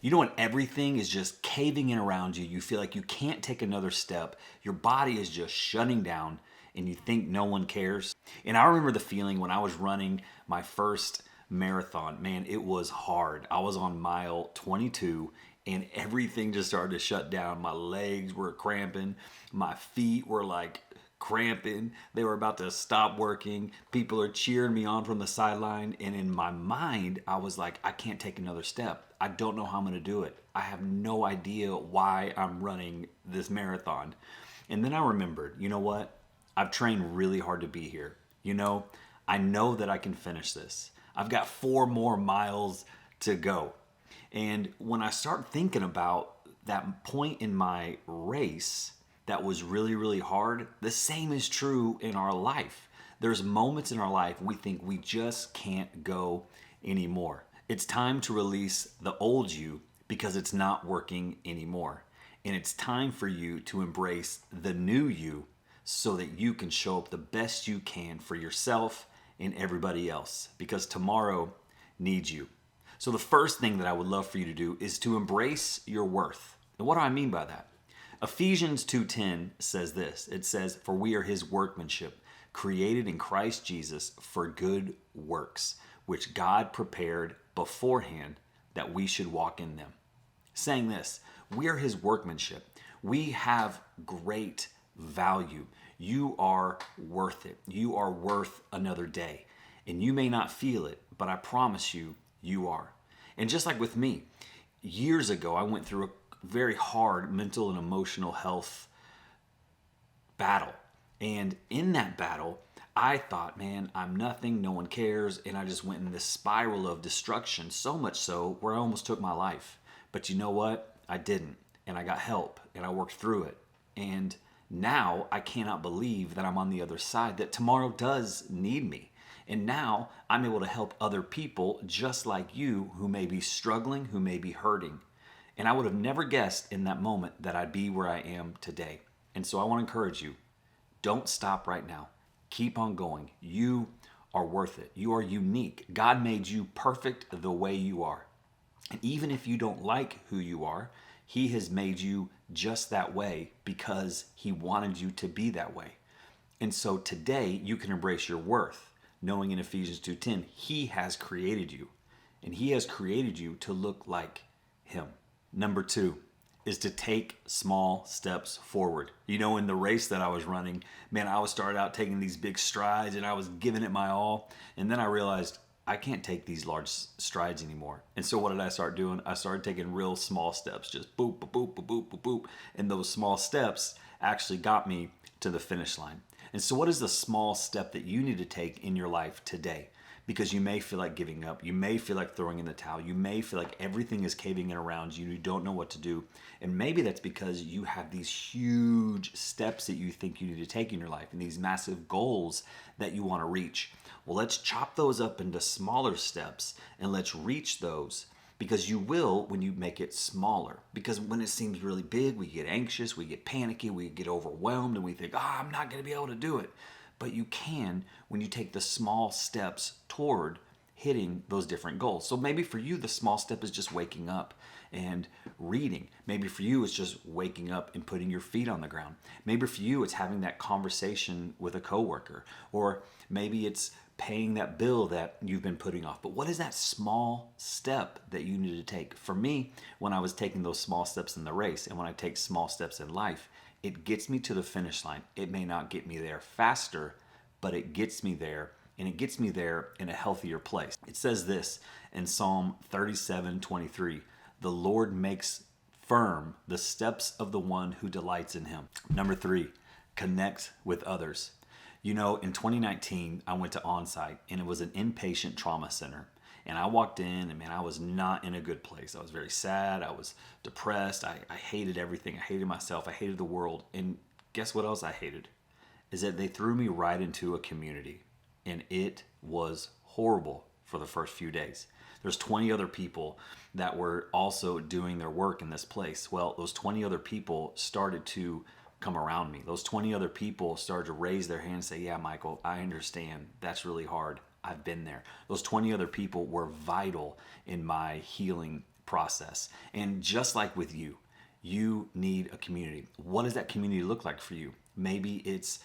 You know, when everything is just caving in around you, you feel like you can't take another step, your body is just shutting down, and you think no one cares. And I remember the feeling when I was running my first marathon. Man, it was hard. I was on mile 22 and everything just started to shut down. My legs were cramping, my feet were like cramping. They were about to stop working. People are cheering me on from the sideline. And in my mind, I was like, I can't take another step. I don't know how I'm going to do it. I have no idea why I'm running this marathon. And then I remembered, you know what? I've trained really hard to be here. You know, I know that I can finish this. I've got 4 more miles to go. And when I start thinking about that point in my race that was really, really hard, the same is true in our life. There's moments in our life we think we just can't go anymore. It's time to release the old you because it's not working anymore. And it's time for you to embrace the new you so that you can show up the best you can for yourself and everybody else, because tomorrow needs you. So the first thing that I would love for you to do is to embrace your worth. And what do I mean by that? Ephesians 2:10 says this. It says, "For we are his workmanship, created in Christ Jesus for good works, which God prepared beforehand that we should walk in them." Saying this, we are his workmanship. We have great value. You are worth it. You are worth another day. And you may not feel it, but I promise you, you are. And just like with me, years ago, I went through a very hard mental and emotional health battle. And in that battle, I thought, man, I'm nothing, no one cares. And I just went in this spiral of destruction, so much so where I almost took my life. But you know what? I didn't. And I got help and I worked through it. And now I cannot believe that I'm on the other side, that tomorrow does need me. And now I'm able to help other people just like you who may be struggling, who may be hurting. And I would have never guessed in that moment that I'd be where I am today. And so I want to encourage you, don't stop right now. Keep on going. You are worth it. You are unique. God made you perfect the way you are. And even if you don't like who you are, he has made you just that way because he wanted you to be that way. And so today you can embrace your worth, knowing in Ephesians 2:10, he has created you and he has created you to look like him. Number 2 is to take small steps forward. You know, in the race that I was running, man, I was started out taking these big strides and I was giving it my all. And then I realized I can't take these large strides anymore. And so what did I start doing? I started taking real small steps, just boop, boop, boop, boop, boop, boop, boop. And those small steps actually got me to the finish line. And so what is the small step that you need to take in your life today? Because you may feel like giving up. You may feel like throwing in the towel. You may feel like everything is caving in around you. You don't know what to do. And maybe that's because you have these huge steps that you think you need to take in your life and these massive goals that you want to reach. Well, let's chop those up into smaller steps and let's reach those, because you will when you make it smaller. Because when it seems really big, we get anxious, we get panicky, we get overwhelmed, and we think, I'm not going to be able to do it. But you can when you take the small steps toward hitting those different goals. So maybe for you, the small step is just waking up and reading. Maybe for you, it's just waking up and putting your feet on the ground. Maybe for you, it's having that conversation with a coworker, or maybe it's paying that bill that you've been putting off. But what is that small step that you need to take? For me, when I was taking those small steps in the race, and when I take small steps in life, it gets me to the finish line. It may not get me there faster, but it gets me there, and it gets me there in a healthier place. It says this in Psalm 37:23, "The Lord makes firm the steps of the one who delights in him." Number 3, connect with others. You know, in 2019, I went to Onsite, and it was an inpatient trauma center. And I walked in, and man, I was not in a good place. I was very sad. I was depressed. I hated everything. I hated myself. I hated the world. And guess what else I hated? Is that they threw me right into a community. And it was horrible for the first few days. There's 20 other people that were also doing their work in this place. Well, those 20 other people started to come around me. Those 20 other people started to raise their hand and say, "Yeah, Michael, I understand. That's really hard. I've been there." Those 20 other people were vital in my healing process. And just like with you, you need a community. What does that community look like for you? Maybe it's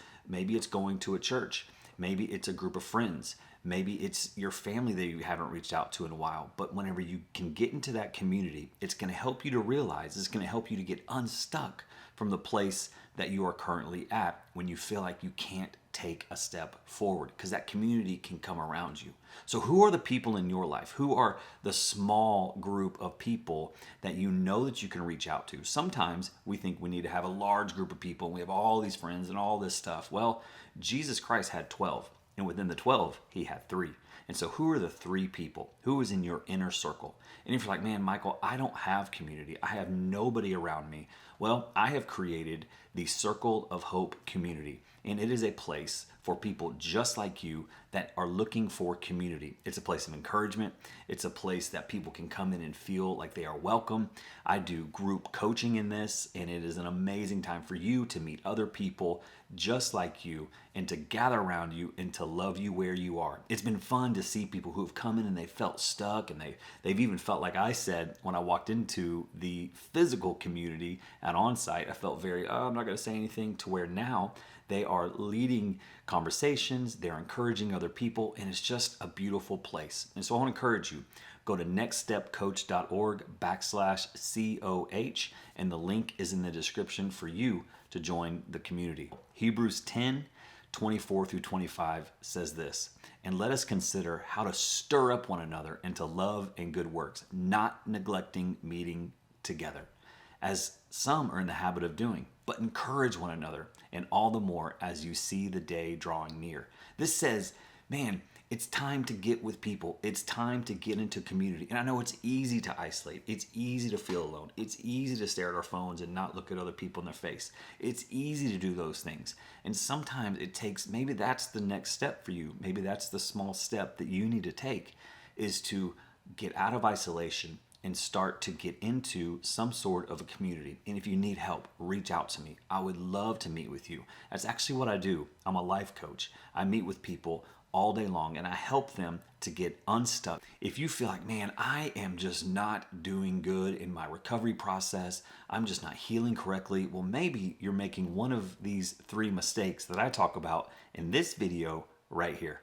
going to a church. Maybe it's a group of friends. Maybe it's your family that you haven't reached out to in a while. But whenever you can get into that community, it's going to help you to realize, it's going to help you to get unstuck from the place that you are currently at when you feel like you can't take a step forward, because that community can come around you. So who are the people in your life? Who are the small group of people that you know that you can reach out to? Sometimes we think we need to have a large group of people and we have all these friends and all this stuff. Well, Jesus Christ had 12, and within the 12, he had 3. And so who are the 3 people? Who is in your inner circle? And if you're like, man, Michael, I don't have community. I have nobody around me. Well, I have created the Circle of Hope community. And it is a place for people just like you that are looking for community. It's a place of encouragement. It's a place that people can come in and feel like they are welcome. I do group coaching in this, and it is an amazing time for you to meet other people just like you and to gather around you and to love you where you are. It's been fun to see people who have come in and they felt stuck, and they've even felt like I said when I walked into the physical community at Onsite, I felt very, I'm not going to say anything, to where now they are leading conversations, they're encouraging other people, and it's just a beautiful place. And so I want to encourage you, go to nextstepcoach.org/COH, and the link is in the description for you to join the community. Hebrews 10:24-25 says this, and let us consider how to stir up one another into love and good works, not neglecting meeting together, as some are in the habit of doing, but encourage one another, and all the more as you see the day drawing near. This says, man, it's time to get with people. It's time to get into community. And I know it's easy to isolate. It's easy to feel alone. It's easy to stare at our phones and not look at other people in their face. It's easy to do those things. And sometimes it takes, maybe that's the next step for you. Maybe that's the small step that you need to take, is to get out of isolation and start to get into some sort of a community. And if you need help, reach out to me. I would love to meet with you. That's actually what I do. I'm a life coach. I meet with people all day long and I help them to get unstuck. If you feel like, man, I am just not doing good in my recovery process, I'm just not healing correctly, well, maybe you're making one of these 3 mistakes that I talk about in this video right here.